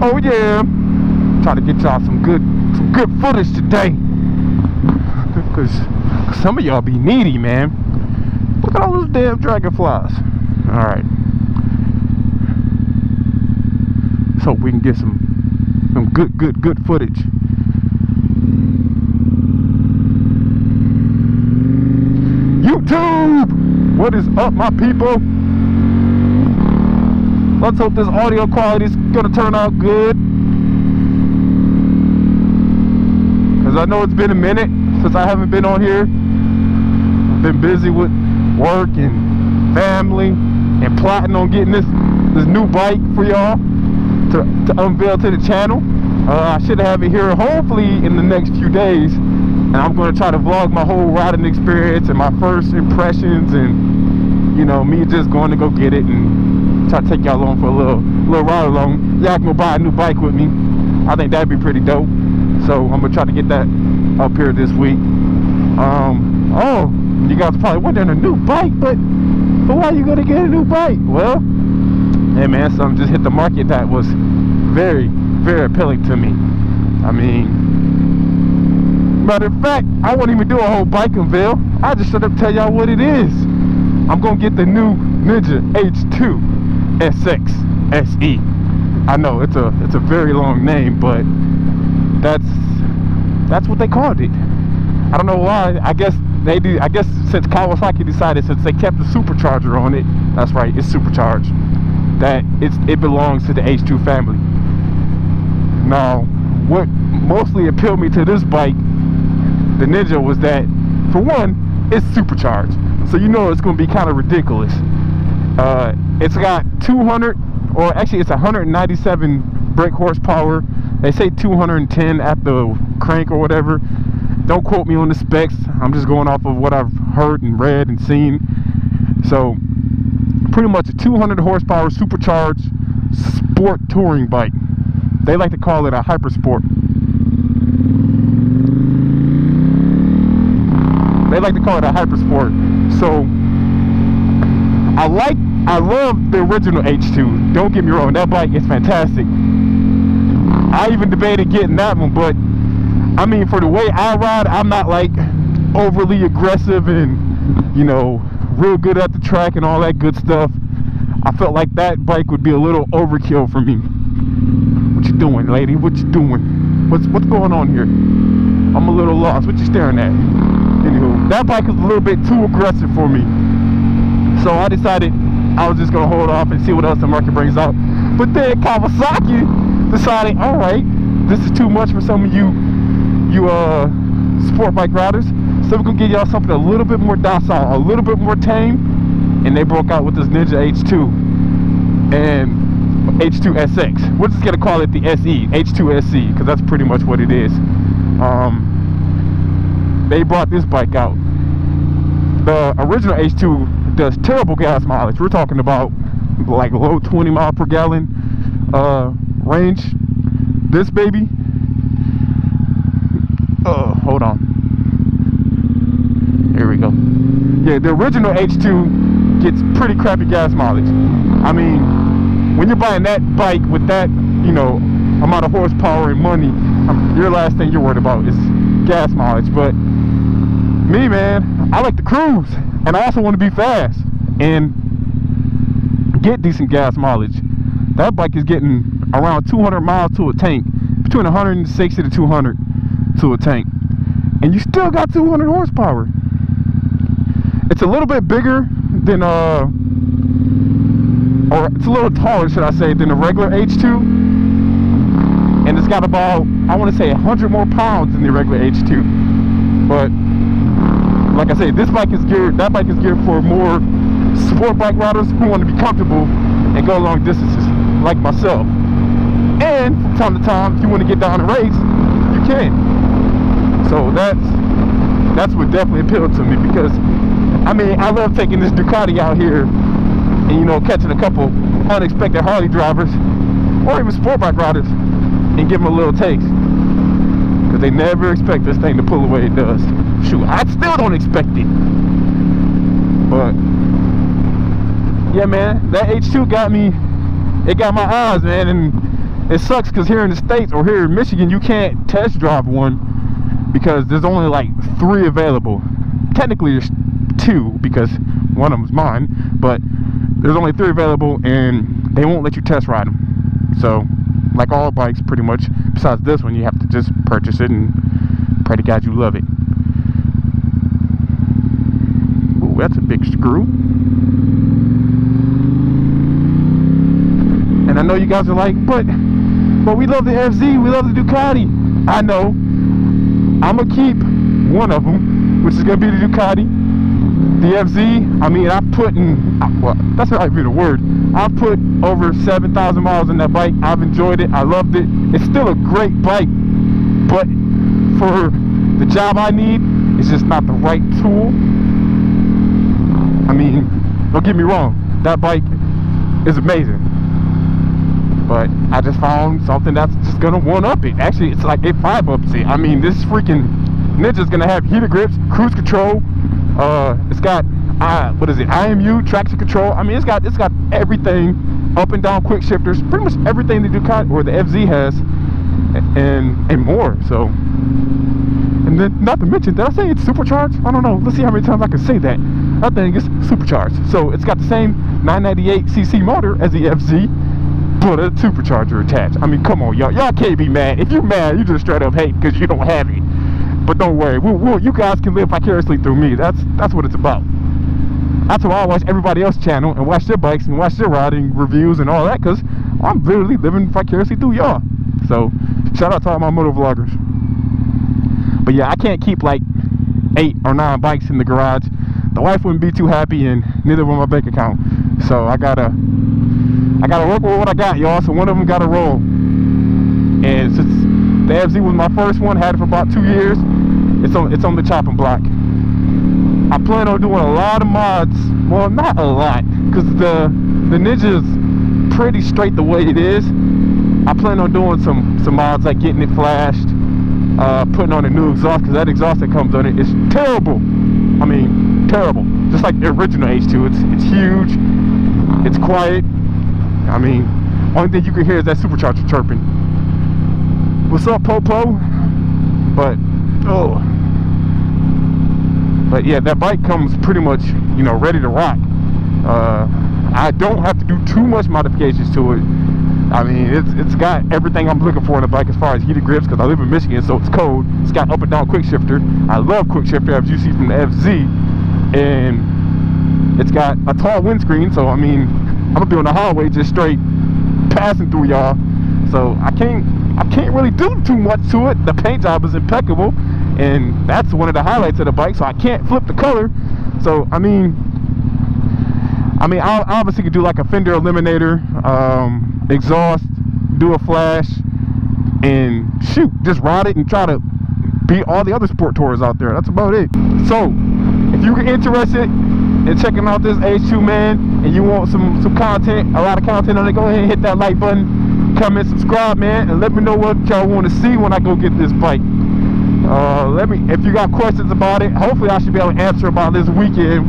Oh yeah, try to get y'all some good footage today, because some of y'all be needy, man. Look at all those damn dragonflies. All right, so we can get some good footage. YouTube, what is up, my people? Let's hope this audio quality is gonna turn out good, because I know it's been a minute since I haven't been on here. I've been busy with work and family and plotting on getting this new bike for y'all to unveil to the channel. I should have it here hopefully in the next few days, and I'm going to try to vlog my whole riding experience and my first impressions, and you know, me just going to go get it and try to take y'all along for a little ride along. Y'all can go buy a new bike with me. I think that'd be pretty dope. So I'm gonna try to get that up here this week. Oh, you guys are probably wondering, a new bike, but why are you gonna get a new bike? Well, hey man, something just hit the market that was very appealing to me. I mean, matter of fact, I won't even do a whole bike unveil. I just straight up tell y'all what it is. I'm gonna get the new Ninja H2 SX SE. I know it's a very long name, but that's what they called it. I don't know why. I guess since Kawasaki decided, since they kept the supercharger on it, that's right, it's supercharged, that it belongs to the H2 family. Now, what mostly appealed me to this bike, the Ninja, was that, for one, it's supercharged, so you know it's going to be kind of ridiculous. It's got 200, or actually it's 197 brake horsepower. They say 210 at the crank or whatever. Don't quote me on the specs. I'm just going off of what I've heard and read and seen. So pretty much a 200 horsepower supercharged sport touring bike. They like to call it a hyper sport. They like to call it a hyper sport. So I love the original H2. Don't get me wrong, that bike is fantastic. I even debated getting that one, but I mean, for the way I ride, I'm not like overly aggressive and, you know, real good at the track and all that good stuff. I felt like that bike would be a little overkill for me. What you doing, lady? What you doing? What's going on here? I'm a little lost. What you staring at? Anywho, that bike is a little bit too aggressive for me. So I decided I was just gonna hold off and see what else the market brings out. But then Kawasaki decided, all right, this is too much for some of you sport bike riders, so we're gonna give y'all something a little bit more docile, a little bit more tame, and they broke out with this Ninja H2 and H2 SX. We're just gonna call it the SE, H2 SE, because that's pretty much what it is. They brought this bike out. The original H2 does terrible gas mileage. We're talking about like low 20 miles per gallon range. This baby, hold on, here we go. Yeah, the original H2 gets pretty crappy gas mileage. I mean, when you're buying that bike with that, you know, amount of horsepower and money, your last thing you're worried about is gas mileage. But me, man, I like to cruise, and I also want to be fast and get decent gas mileage. That bike is getting around 200 miles to a tank, between 160 to 200 to a tank, and you still got 200 horsepower. It's a little bit bigger than or it's a little taller, should I say, than the regular H2, and it's got about, I want to say, 100 more pounds than the regular H2. But like I say, that bike is geared for more sport bike riders who want to be comfortable and go long distances, like myself. And from time to time, if you want to get down and race, you can. So that's what definitely appealed to me, because I mean, I love taking this Ducati out here and, you know, catching a couple unexpected Harley drivers or even sport bike riders and give them a little taste, because they never expect this thing to pull the way it does. Shoot, I still don't expect it. But yeah, man, that H2 got me, it got my eyes, man, and it sucks because here in the States or here in Michigan, you can't test drive one because there's only like 3 available. Technically there's 2 because one of them's mine, but there's only 3 available and they won't let you test ride them. So like all bikes pretty much, besides this one, you have to just purchase it and pray to God you love it. Ooh, that's a big screw. And I know you guys are like, but we love the FZ, we love the Ducati. I know. I'm gonna keep one of them, which is gonna be the Ducati. The FZ, I mean, I put in, well, that's not even a word. I put over 7,000 miles in that bike. I've enjoyed it. I loved it. It's still a great bike, but for the job I need, it's just not the right tool. I mean, don't get me wrong, that bike is amazing, but I just found something that's just gonna one-up it. Actually, it's like it 5-ups it. I mean, this freaking Ninja's gonna have heated grips, cruise control. It's got what is it? IMU, traction control. I mean, it's got everything, up and down quick shifters, pretty much everything the Ducati or the FZ has, and more. So, and then not to mention, did I say it's supercharged? I don't know. Let's see how many times I can say that. That thing is supercharged. So it's got the same 998cc motor as the FZ, but a supercharger attached. I mean, come on, y'all can't be mad. If you're mad, you just straight up hate because you don't have it. But don't worry, you guys can live vicariously through me. That's what it's about. That's why I watch everybody else's channel and watch their bikes and watch their riding reviews and all that, because I'm literally living vicariously through y'all. So shout out to all my motor vloggers. But yeah, I can't keep like 8 or 9 bikes in the garage. The wife wouldn't be too happy, and neither will my bank account. So I gotta work with what I got, y'all. So one of them gotta roll. And since the FZ was my first one, had it for about 2 years, it's on the chopping block. I plan on doing a lot of mods. Well, not a lot, because the Ninja's pretty straight the way it is. I plan on doing some mods, like getting it flashed, putting on a new exhaust, because that exhaust that comes on it is terrible. I mean, terrible. Just like the original H2. It's huge. It's quiet. I mean, only thing you can hear is that supercharger chirping. What's up, Popo? But yeah, that bike comes pretty much, you know, ready to rock. I don't have to do too much modifications to it. I mean, it's got everything I'm looking for in a bike as far as heated grips, because I live in Michigan, so it's cold. It's got up and down quick shifter. I love quick shifter, as you see from the FZ, and it's got a tall windscreen. So I mean, I'm gonna be on the highway just straight passing through y'all. So I can't really do too much to it. The paint job is impeccable, and that's one of the highlights of the bike. So I can't flip the color. So I mean, I obviously could do like a fender eliminator, exhaust, do a flash, and shoot, just ride it and try to beat all the other sport tours out there. That's about it. So if you're interested in checking out this H2, man, and you want some content, a lot of content on it, go ahead and hit that like button, comment, subscribe, man, and let me know what y'all want to see when I go get this bike. If you got questions about it, hopefully I should be able to answer about this weekend